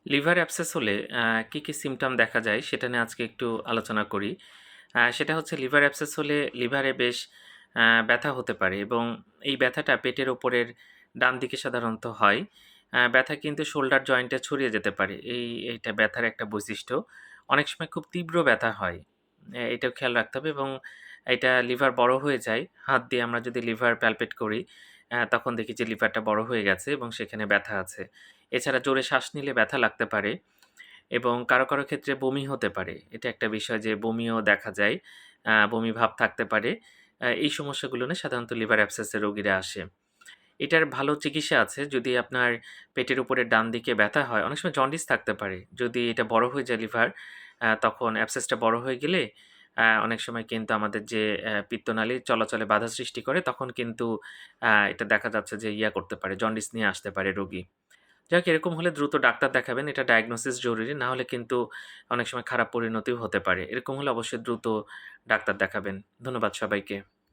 Liver abscess হলে কী, কী symptom দেখা যায় সেটা নিয়ে আজকে একটু আলোচনা করি। সেটা হচ্ছে লিভার অ্যাবসেস হলে লিভারে বেশ ব্যথা হতে পারে এবং এই ব্যথাটা পেটের উপরের ডান দিকে সাধারণত হয়। ব্যথা কিন্তু শোল্ডার জয়েন্টে ছড়িয়ে যেতে পারে। এইটা ব্যথার একটা বৈশিষ্ট্য। অনেক সময় খুব তীব্র ব্যথা হয়। এটাও খেয়াল রাখতে হবে এবং এটা লিভার বড় হয়ে যায়। হাত দিয়ে আমরা যদি লিভার প্যালপেট করি, তখন দেখি যে লিভারটা বড় হয়ে গেছে এবং সেখানে ব্যথা আছে। এছাড়া জোরে শ্বাস নিলে ব্যথা লাগতে পারে এবং কারো, কারো ক্ষেত্রে বমি হতে পারে। এটা একটা বিষয় যে বমিও দেখা যায়। বমি ভাব থাকতে পারে। এই সমস্যাগুলো নিয়ে সাধারণত লিভার অ্যাবসেস এর রোগীরা আসে। এটার ভালো চিকিৎসা আছে। যদি আপনার পেটের উপরে ডান দিকে ব্যথা হয়, অনেক সময় জন্ডিস থাকতে পারে। যদি এটা বড় হয়ে যায় লিভার, তখন অ্যাবসেসটা বড় হয়ে গেলে অনেক সময় কিন্তু আমাদের যে পিত্তনালী চলাচলে বাধা সৃষ্টি করে, তখন কিন্তু এটা দেখা যাচ্ছে যে করতে পারে, জন্ডিস নিয়ে আসতে পারে রোগী। যাই হোক এরকম হলে দ্রুত ডাক্তার দেখাবেন। এটা ডায়াগনোসিস জরুরি। না হলে কিন্তু অনেক সময় খারাপ পরিণতিও হতে পারে। এরকম হলে অবশ্যই দ্রুত ডাক্তার দেখাবেন। ধন্যবাদ সবাইকে।